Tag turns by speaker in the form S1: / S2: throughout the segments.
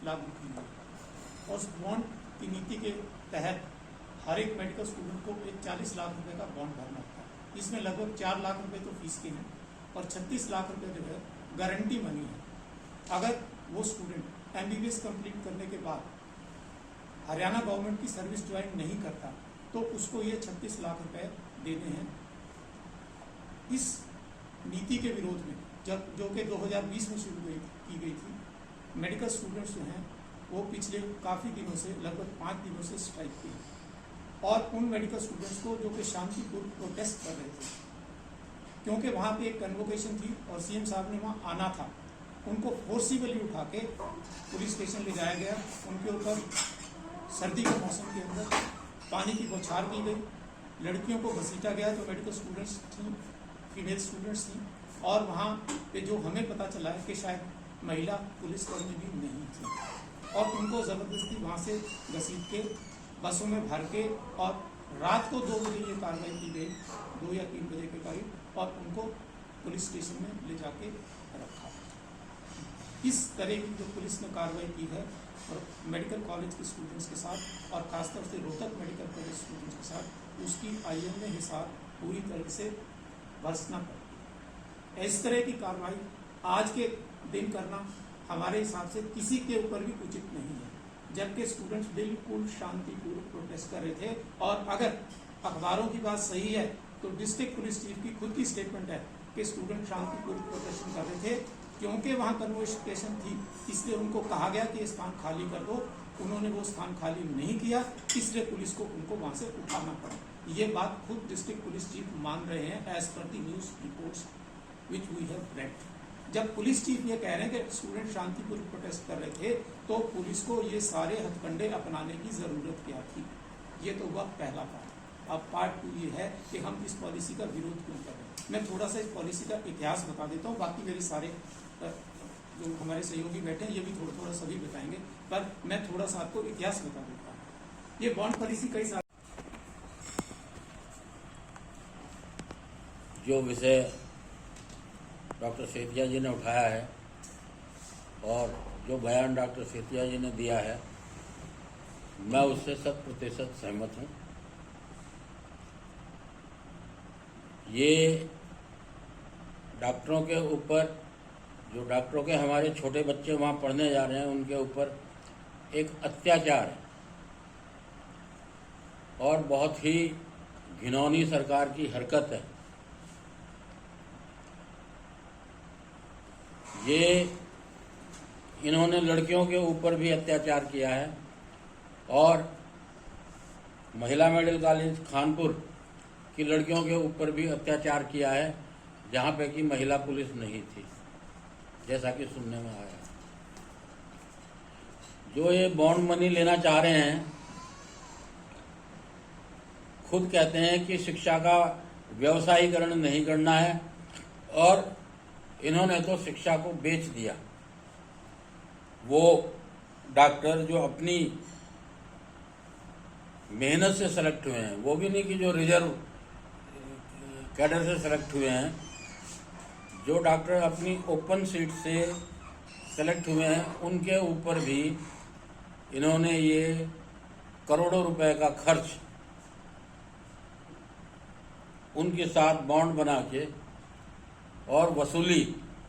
S1: लागू की है। और उस बॉन्ड की नीति के तहत हर एक मेडिकल स्टूडेंट को एक 40 लाख रुपए का बॉन्ड भरना होता है। इसमें लगभग 4 लाख रुपए तो फीस के हैं और 36 लाख रुपए जो है गारंटी मनी है। अगर वो स्टूडेंट MBBS कंप्लीट करने के बाद हरियाणा गवर्नमेंट की सर्विस ज्वाइन नहीं करता तो उसको ये 36 लाख रुपए देने हैं। इस नीति के विरोध में जो कि 2020 में शुरू की गई थी, मेडिकल स्टूडेंट्स जो हैं वो पिछले काफ़ी दिनों से, लगभग 5 दिनों से स्ट्राइक की और उन मेडिकल स्टूडेंट्स को जो कि शांतिपूर्ण प्रोटेस्ट कर रहे थे, क्योंकि वहाँ पे एक कन्वोकेशन थी और CM साहब ने वहाँ आना था, उनको फोर्सिबली उठा के पुलिस स्टेशन ले जाया गया। उनके ऊपर सर्दी के मौसम के अंदर पानी की बौछार की गई, लड़कियों को घसीटा गया जो मेडिकल स्टूडेंट्स थी, फीमेल स्टूडेंट्स थी। और वहाँ पे जो हमें पता चला है कि शायद महिला पुलिसकर्मी भी नहीं थी और उनको ज़बरदस्ती वहाँ से घसीट के बसों में भर के और रात को 2 बजे ये कार्रवाई की गई, 2 या 3 बजे के करीब, और उनको पुलिस स्टेशन में ले जाके रखा। इस तरह की जो पुलिस ने कार्रवाई की है और मेडिकल कॉलेज के स्टूडेंट्स के साथ और खासतौर से रोहतक मेडिकल कॉलेज स्टूडेंट्स के साथ, उसकी IM में हिसाब पूरी तरह से बरसना पड़ती है। इस तरह की कार्रवाई आज के दिन करना हमारे हिसाब से किसी के ऊपर भी उचित नहीं है, जबकि स्टूडेंट्स बिल्कुल शांतिपूर्वक प्रोटेस्ट कर रहे थे। और अगर अखबारों की बात सही है तो डिस्ट्रिक्ट पुलिस चीफ की खुद की स्टेटमेंट है कि स्टूडेंट शांतिपूर्वक प्रोटेस्ट कर रहे थे, क्योंकि वहाँ कन्वोकेशन थी, इसलिए उनको कहा गया कि स्थान खाली कर दो। उन्होंने वो स्थान खाली नहीं किया, इसलिए पुलिस को उनको वहाँ से उठाना पड़ा। ये बात खुद डिस्ट्रिक्ट पुलिस चीफ मान रहे हैं as per the news reports which we have read. जब पुलिस चीफ ये कह रहे हैं कि स्टूडेंट शांतिपूर्वक प्रोटेस्ट कर रहे थे, तो पुलिस को ये सारे हथकंडे अपनाने की जरूरत क्या थी? ये तो हुआ पहला पार्ट। अब पार्ट 2 ये है कि हम इस पॉलिसी का विरोध क्यों कर रहे हैं। मैं थोड़ा सा इस पॉलिसी का इतिहास बता देता हूँ, बाकी मेरे सारे जो हमारे सहयोगी बैठे हैं ये भी थोड़ा थोड़ा सभी बताएंगे, पर मैं थोड़ा सा आपको इतिहास बता देता हूँ। ये बॉन्ड पॉलिसी कई साल
S2: जो विषय डॉक्टर सेठिया जी ने उठाया है और जो बयान डॉक्टर सेठिया जी ने दिया है, मैं उससे 100% सहमत हूँ। ये डॉक्टरों के ऊपर, जो डॉक्टरों के हमारे छोटे बच्चे वहाँ पढ़ने जा रहे हैं, उनके ऊपर एक अत्याचार है और बहुत ही घिनौनी सरकार की हरकत है। ये इन्होंने लड़कियों के ऊपर भी अत्याचार किया है और महिला मेडिकल कॉलेज खानपुर की लड़कियों के ऊपर भी अत्याचार किया है, जहाँ पे कि महिला पुलिस नहीं थी, जैसा कि सुनने में आया। जो ये बॉन्ड मनी लेना चाह रहे हैं, खुद कहते हैं कि शिक्षा का व्यवसायीकरण नहीं करना है और इन्होंने तो शिक्षा को बेच दिया। वो डॉक्टर जो अपनी मेहनत से सेलेक्ट हुए हैं, वो भी नहीं कि जो रिजर्व कैडर से सेलेक्ट हुए हैं, जो डॉक्टर अपनी ओपन सीट से सेलेक्ट हुए हैं, उनके ऊपर भी इन्होंने ये करोड़ों रुपए का खर्च उनके साथ बॉन्ड बना के और वसूली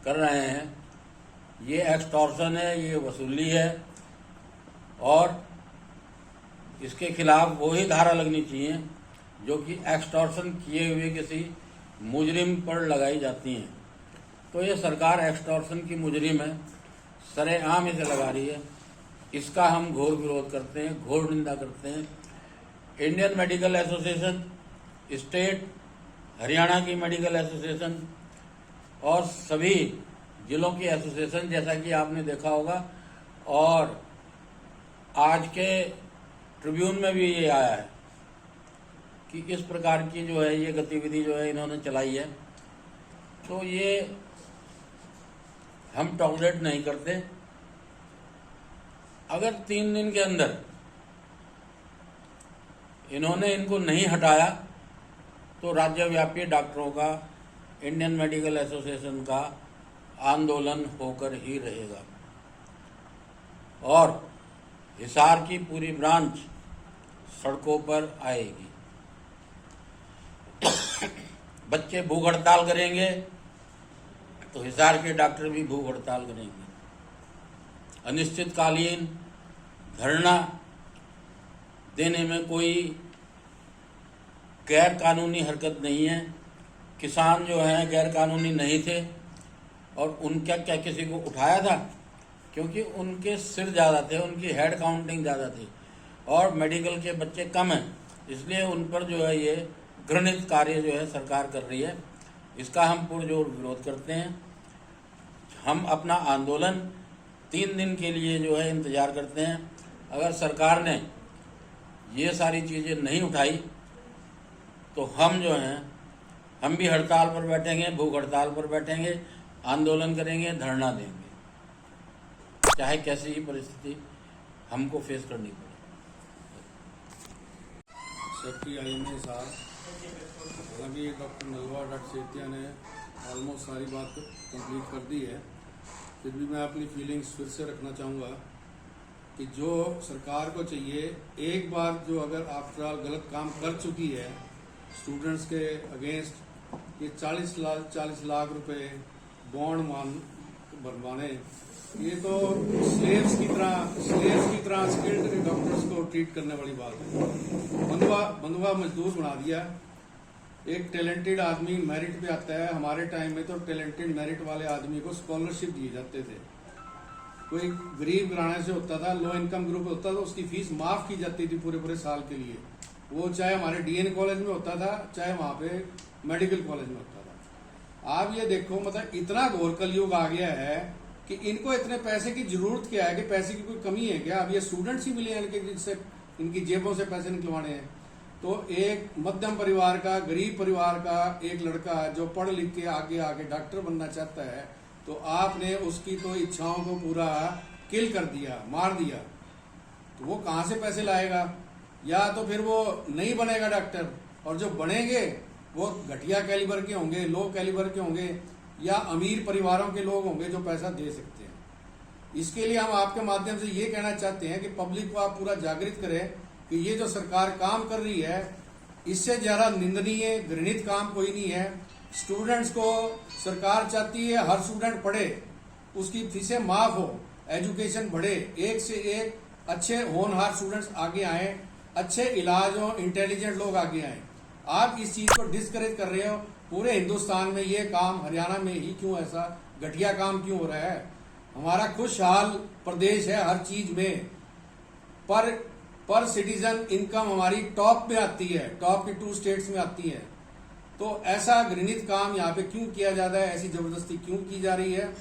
S2: कर रहे हैं। ये एक्सटॉर्शन है, ये वसूली है और इसके खिलाफ वही धारा लगनी चाहिए जो कि एक्सटॉर्शन किए हुए किसी मुजरिम पर लगाई जाती हैं। तो ये सरकार एक्सटॉर्शन की मुजरिम है, सरेआम इसे लगा रही है। इसका हम घोर विरोध करते हैं, घोर निंदा करते हैं। Indian medical association, state Haryana की मेडिकल एसोसिएशन और सभी जिलों की एसोसिएशन, जैसा कि आपने देखा होगा, और आज के ट्रिब्यून में भी ये आया है कि इस प्रकार की जो है ये गतिविधि जो है इन्होंने चलाई है, तो ये हम टॉलरेट नहीं करते। अगर 3 दिन के अंदर इन्होंने इनको नहीं हटाया तो राज्यव्यापी डॉक्टरों का, इंडियन मेडिकल एसोसिएशन का आंदोलन होकर ही रहेगा। और हिसार की पूरी ब्रांच सड़कों पर आएगी। बच्चे भूख हड़ताल करेंगे तो हिसार के डॉक्टर भी भूख हड़ताल करेंगे। अनिश्चितकालीन धरना देने में कोई गैर कानूनी हरकत नहीं है। किसान जो हैं गैर कानूनी नहीं थे और उनका क्या किसी को उठाया था, क्योंकि उनके सिर ज़्यादा थे, उनकी हेड काउंटिंग ज़्यादा थी और मेडिकल के बच्चे कम हैं, इसलिए उन पर जो है ये घृणित कार्य जो है सरकार कर रही है। इसका हम पुरजोर विरोध करते हैं। हम अपना आंदोलन 3 दिन के लिए जो है इंतज़ार करते हैं। अगर सरकार ने ये सारी चीज़ें नहीं उठाई तो हम जो हैं हम भी हड़ताल पर बैठेंगे, भूख हड़ताल पर बैठेंगे, आंदोलन करेंगे, धरना देंगे, चाहे कैसी ही परिस्थिति हमको फेस करनी पड़े।
S3: सेक्रेटरी IMA साहब, हालांकि डॉक्टर नलवा डॉक्टर सेतिया ने ऑलमोस्ट सारी बात कंप्लीट कर दी है, फिर भी मैं अपनी फीलिंग्स फिर से रखना चाहूँगा कि जो सरकार को चाहिए, एक बार जो अगर आफ्टर ऑल गलत काम कर चुकी है स्टूडेंट्स के अगेंस्ट, ये 40 लाख रुपए बॉन्ड बनवाने, ये तो स्लेव्स की तरह स्किल्ड डॉक्टर्स को ट्रीट करने वाली बात है। बंधुआ मजदूर बना दिया। एक टैलेंटेड आदमी मेरिट पे आता है। हमारे टाइम में तो टैलेंटेड मेरिट वाले आदमी को स्कॉलरशिप दिए जाते थे। कोई गरीब घराने से होता था, लो इनकम ग्रुप होता था, उसकी फीस माफ की जाती थी पूरे साल के लिए। वो चाहे हमारे DN कॉलेज में होता था, चाहे वहां पे मेडिकल कॉलेज में होता था। आप ये देखो, मतलब इतना घोर कलयुग आ गया है कि इनको इतने पैसे की जरूरत क्या है, कि पैसे की कोई कमी है क्या? अब ये स्टूडेंट्स ही मिले हैं इनके, जिनसे इनकी जेबों से पैसे निकलवाने हैं। तो एक मध्यम परिवार का, गरीब परिवार का एक लड़का जो पढ़ लिख के आगे डॉक्टर बनना चाहता है, तो आपने उसकी तो इच्छाओं को पूरा किल कर दिया, मार दिया। तो वो कहां से पैसे लाएगा? या तो फिर वो नहीं बनेगा डॉक्टर, और जो बनेंगे वो घटिया कैलिबर के होंगे, लो कैलिबर के होंगे, या अमीर परिवारों के लोग होंगे जो पैसा दे सकते हैं। इसके लिए हम आपके माध्यम से ये कहना चाहते हैं कि पब्लिक को आप पूरा जागृत करें कि ये जो सरकार काम कर रही है, इससे ज्यादा निंदनीय, घृणित काम कोई नहीं है। स्टूडेंट्स को सरकार चाहती है हर स्टूडेंट पढ़े, उसकी फीसें माफ हो, एजुकेशन बढ़े, एक से एक अच्छे होनहार स्टूडेंट्स आगे आए, अच्छे इलाज हो, इंटेलिजेंट लोग आगे आए। आप इस चीज को डिस्करेज कर रहे हो। पूरे हिंदुस्तान में ये काम, हरियाणा में ही क्यों ऐसा घटिया काम क्यों हो रहा है? हमारा खुशहाल प्रदेश है हर चीज में, पर सिटीजन इनकम हमारी टॉप में आती है, टॉप की 2 स्टेट्स में आती है। तो ऐसा घृणित काम यहाँ पे क्यों किया जाता है? ऐसी जबरदस्ती क्यों की जा रही है?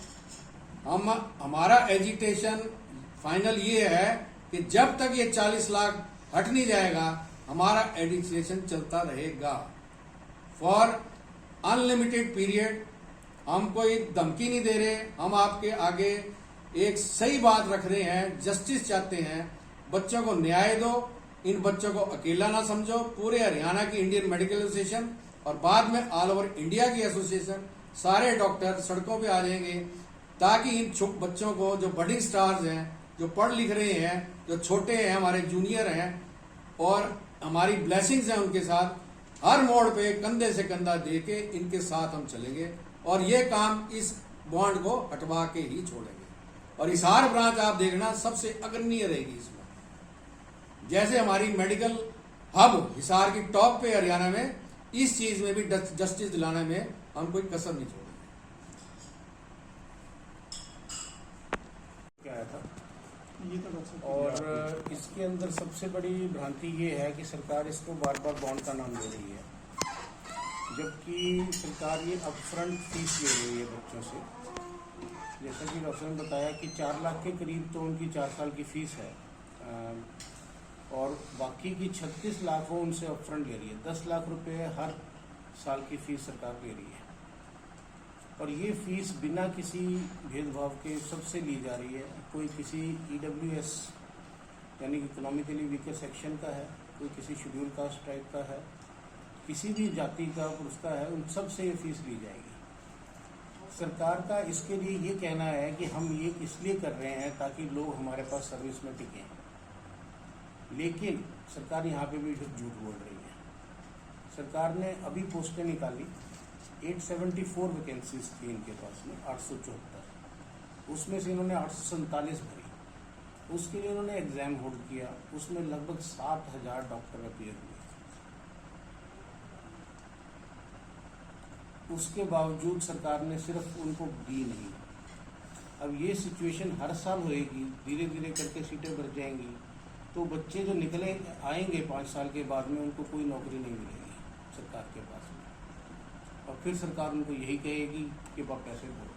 S3: हमारा एजिटेशन फाइनल ये है कि जब तक ये 40 लाख हट नहीं जाएगा, हमारा एजिटेशन चलता रहेगा फॉर अनलिमिटेड पीरियड। हम कोई धमकी नहीं दे रहे, हम आपके आगे एक सही बात रख रहे हैं, जस्टिस चाहते हैं। बच्चों को न्याय दो, इन बच्चों को अकेला ना समझो। पूरे हरियाणा की इंडियन मेडिकल एसोसिएशन और बाद में ऑल ओवर इंडिया की एसोसिएशन, सारे डॉक्टर सड़कों पे आ जाएंगे, ताकि इन बच्चों को, जो बडिंग स्टार्स हैं, जो पढ़ लिख रहे हैं, जो छोटे हैं, हमारे जूनियर हैं और हमारी ब्लेसिंग्स हैं, उनके साथ हर मोड़ पे कंधे से कंधा दे के इनके साथ हम चलेंगे और ये काम, इस बॉन्ड को हटवा के ही छोड़ेंगे। और हिसार ब्रांच आप देखना सबसे अग्रणीय रहेगी इसमें। जैसे हमारी मेडिकल हब हिसार की टॉप पे हरियाणा में, इस चीज में भी जस्टिस दिलाने में हम कोई कसर नहीं छोड़ेंगे।
S4: क्या आया था?
S1: ये तो डॉक्टर साहब
S4: और इसके अंदर सबसे बड़ी भ्रांति ये है कि सरकार इसको बार बार बॉन्ड का नाम ले रही है, जबकि सरकार ये अपफ्रंट फीस ले रही है बच्चों से। जैसा कि डॉक्टर ने बताया कि 4 लाख के करीब तो उनकी 4 साल की फीस है, और बाकी की 36 लाख वो उनसे अपफ्रंट ले रही है। 10 लाख रुपए हर साल की फीस सरकार ले रही है, और ये फीस बिना किसी भेदभाव के सबसे ली जा रही है। कोई किसी EWS यानी इकोनॉमिकली वीकर सेक्शन का है, कोई किसी शेड्यूल कास्ट टाइप का है, किसी भी जाति का पुरुष का है, उन सब से ये फीस ली जाएगी। सरकार का इसके लिए ये कहना है कि हम ये इसलिए कर रहे हैं ताकि लोग हमारे पास सर्विस में टिकें, लेकिन सरकार यहाँ पे भी झूठ बोल रही है। सरकार ने अभी पोस्टें निकाली, 874 वैकेंसीज थी इनके पास में, 874, उसमें से इन्होंने 847 भरी। उसके लिए उन्होंने एग्जाम होल्ड किया, उसमें लगभग 7,000 डॉक्टर अपीयर हुए। उसके बावजूद सरकार ने सिर्फ उनको दी नहीं। अब ये सिचुएशन हर साल होएगी, धीरे धीरे करके सीटें बढ़ जाएंगी, तो बच्चे जो निकले आएंगे 5 साल के बाद में, उनको कोई नौकरी नहीं मिलेगी सरकार के पास में। और फिर सरकार उनको यही कहेगी कि आप पैसे भरो।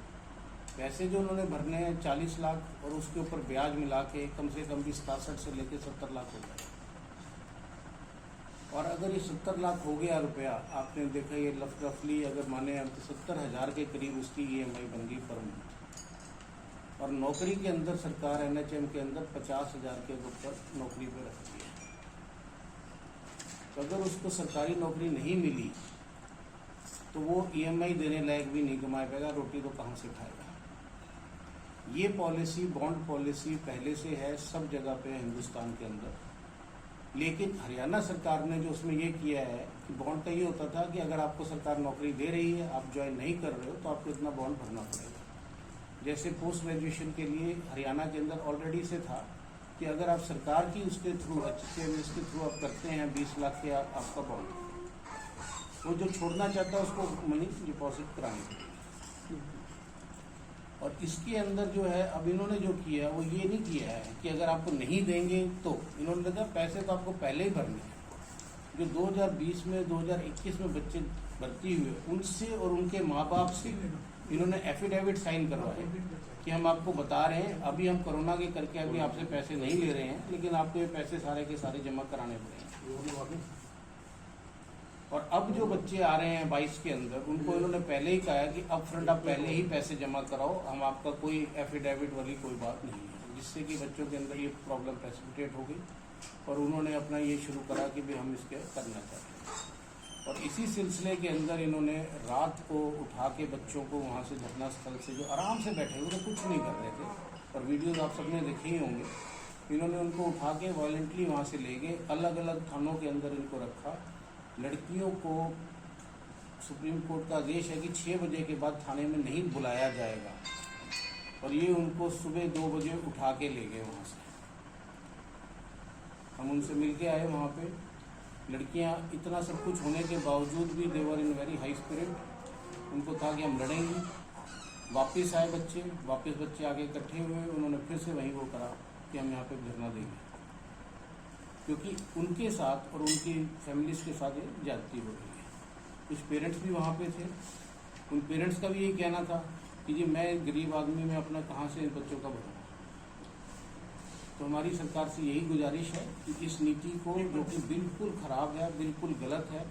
S4: पैसे जो उन्होंने भरने हैं 40 लाख और उसके ऊपर ब्याज मिला के कम से कम भी 67 से लेकर 70 लाख हो जाए। और अगर ये 70 लाख हो गया रुपया, आपने देखा ये रफली अगर माने हम तो 70,000 के करीब उसकी EMI बन गई पर मंथ। और नौकरी के अंदर सरकार NHM के अंदर 50,000 के ऊपर नौकरी पे रखती है। तो अगर उसको सरकारी नौकरी नहीं मिली तो वो EMI देने लायक भी नहीं कमा पाएगा, रोटी तो कहाँ से खाएगा। ये पॉलिसी, बॉन्ड पॉलिसी पहले से है सब जगह पे हिंदुस्तान के अंदर। लेकिन हरियाणा सरकार ने जो उसमें ये किया है कि बॉन्ड का ये होता था कि अगर आपको सरकार नौकरी दे रही है, आप ज्वाइन नहीं कर रहे हो, तो आपको इतना बॉन्ड भरना पड़ेगा। जैसे पोस्ट ग्रेजुएशन के लिए हरियाणा के अंदर ऑलरेडी से था कि अगर आप सरकार की उसके थ्रू HCMS के थ्रू आप करते हैं 20 लाख के आपका बॉन्ड, वो जो छोड़ना चाहता है उसको मनी डिपॉजिट करानी पड़ेगी। और इसके अंदर जो है अब इन्होंने जो किया वो ये नहीं किया है कि अगर आपको नहीं देंगे तो, इन्होंने कहा पैसे तो आपको पहले ही भरने हैं। जो 2020 में 2021 में बच्चे भर्ती हुए उनसे और उनके माँ बाप से इन्होंने एफिडेविट साइन करवाए कि हम आपको बता रहे हैं अभी हम कोरोना के करके अभी आपसे पैसे नहीं ले रहे हैं, लेकिन आपको ये पैसे सारे के सारे जमा कराने पड़ेंगे। और अब जो बच्चे आ रहे हैं 22 के अंदर, उनको इन्होंने पहले ही कहा है कि अप फ्रंट आप पहले ही पैसे जमा कराओ, हम आपका कोई एफिडेविट वाली कोई बात नहीं है, जिससे कि बच्चों के अंदर ये प्रॉब्लम प्रेसिपिटेट हो गई। और उन्होंने अपना ये शुरू करा कि भाई हम इसके करना चाहते हैं। और इसी सिलसिले के अंदर इन्होंने रात को उठा के बच्चों को वहाँ से घटना स्थल से, जो आराम से बैठे हुए थे, कुछ नहीं कर रहे थे, और वीडियोज आप सबने देखे ही होंगे, इन्होंने उनको उठा के वायलेंटली वहाँ से ले गए, अलग अलग थानों के अंदर इनको रखा। लड़कियों को सुप्रीम कोर्ट का आदेश है कि 6 बजे के बाद थाने में नहीं बुलाया जाएगा, और ये उनको सुबह 2 बजे उठा के ले गए वहाँ से। हम उनसे मिल के आए वहाँ पे। लड़कियाँ इतना सब कुछ होने के बावजूद भी देवर इन वेरी हाई स्पिरिट। उनको था कि हम लड़ेंगे। वापस आए बच्चे, वापस बच्चे आगे इकट्ठे हुए, उन्होंने फिर से वहीं वो करा कि हम यहाँ पे धरना देंगे, क्योंकि उनके साथ और उनकी फैमिलीज के साथ ये ज्यादती हो रही है। कुछ पेरेंट्स भी वहाँ पे थे, उन पेरेंट्स का भी यही कहना था कि जी मैं गरीब आदमी में अपना कहाँ से इन बच्चों का भरूँ। तो हमारी सरकार से यही गुजारिश है कि इस नीति को, जो कि बिल्कुल खराब है, बिल्कुल गलत है,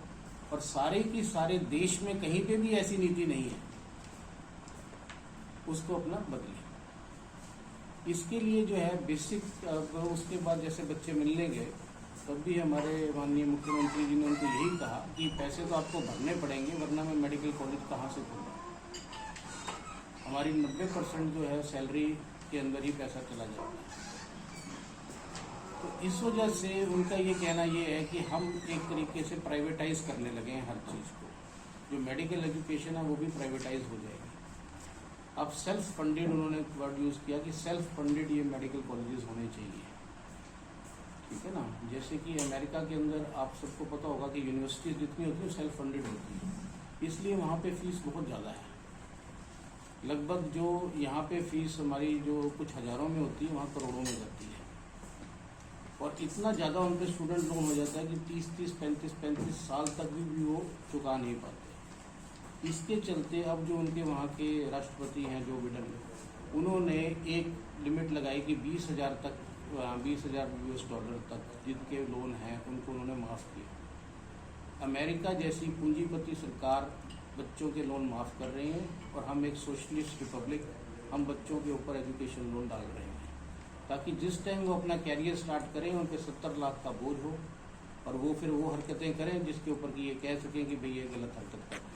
S4: और सारे की सारे देश में कहीं पे भी ऐसी नीति नहीं है, उसको अपना बदले। इसके लिए जो है बेसिक, उसके बाद जैसे बच्चे मिलने गए तब भी हमारे माननीय मुख्यमंत्री जी ने उनको यही कहा कि पैसे तो आपको भरने पड़ेंगे, वरना मैं मेडिकल कॉलेज कहाँ से खोलूँ। हमारी 90% जो है सैलरी के अंदर ही पैसा चला जाता है। तो इस वजह से उनका ये कहना ये है कि हम एक तरीके से प्राइवेटाइज करने लगे हैं हर चीज़ को। जो मेडिकल एजुकेशन है वो भी प्राइवेटाइज हो जाएगी। अब सेल्फ फंडेड, उन्होंने वर्ड यूज़ किया कि सेल्फ फंडेड ये मेडिकल कॉलेजेस होने चाहिए, ठीक है ना। जैसे कि अमेरिका के अंदर आप सबको पता होगा कि यूनिवर्सिटीज जितनी होती है सेल्फ फंडेड होती है, इसलिए वहाँ पे फीस बहुत ज़्यादा है। लगभग जो यहाँ पे फीस हमारी जो कुछ हज़ारों में होती है, वहाँ करोड़ों में जाती है। और इतना ज़्यादा उन पर स्टूडेंट लोन हो जाता है कि 30-30, 35-35 साल तक भी वो चुका नहीं पाते। इसके चलते अब जो उनके वहाँ के राष्ट्रपति हैं जो बिडेन, उन्होंने एक लिमिट लगाई कि 20,000 तक, 20,000 US$ तक जिनके लोन हैं उनको उन्होंने माफ़ किया। अमेरिका जैसी पूंजीपति सरकार बच्चों के लोन माफ़ कर रही है, और हम एक सोशलिस्ट रिपब्लिक, हम बच्चों के ऊपर एजुकेशन लोन डाल रहे हैं, ताकि जिस टाइम वो अपना कैरियर स्टार्ट करें उन पे 70 लाख का बोझ हो, और वो फिर वो हरकतें करें जिसके ऊपर कि ये कह सकें कि भाई ये गलत हरकत कर रहे हैं।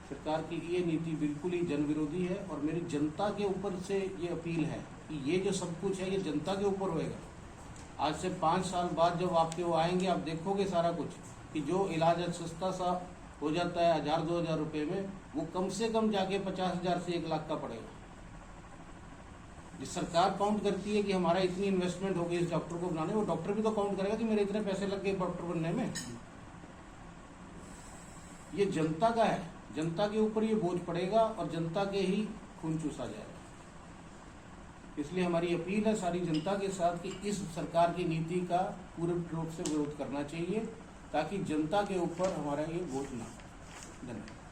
S4: सरकार की ये नीति बिल्कुल ही जन विरोधी है और मेरी जनता के ऊपर से ये अपील है कि ये जो सब कुछ है ये जनता के ऊपर होएगा। आज से 5 साल बाद जब आपके वो आएंगे आप देखोगे सारा कुछ कि जो इलाज सस्ता सा हो जाता है 1000-2000 रुपये में, वो कम से कम जाके 50,000 से 1 लाख का पड़ेगा। जिस सरकार काउंट करती है कि हमारा इतनी इन्वेस्टमेंट हो गई इस डॉक्टर को बनाने, वो डॉक्टर भी तो काउंट करेगा कि मेरे इतने पैसे लग गए डॉक्टर बनने में। ये जनता का है, जनता के ऊपर ये बोझ पड़ेगा और जनता के ही खून चूसा जाएगा। इसलिए हमारी अपील है सारी जनता के साथ कि इस सरकार की नीति का पूर्ण रूप से विरोध करना चाहिए ताकि जनता के ऊपर हमारा ये बोझ ना। धन्यवाद।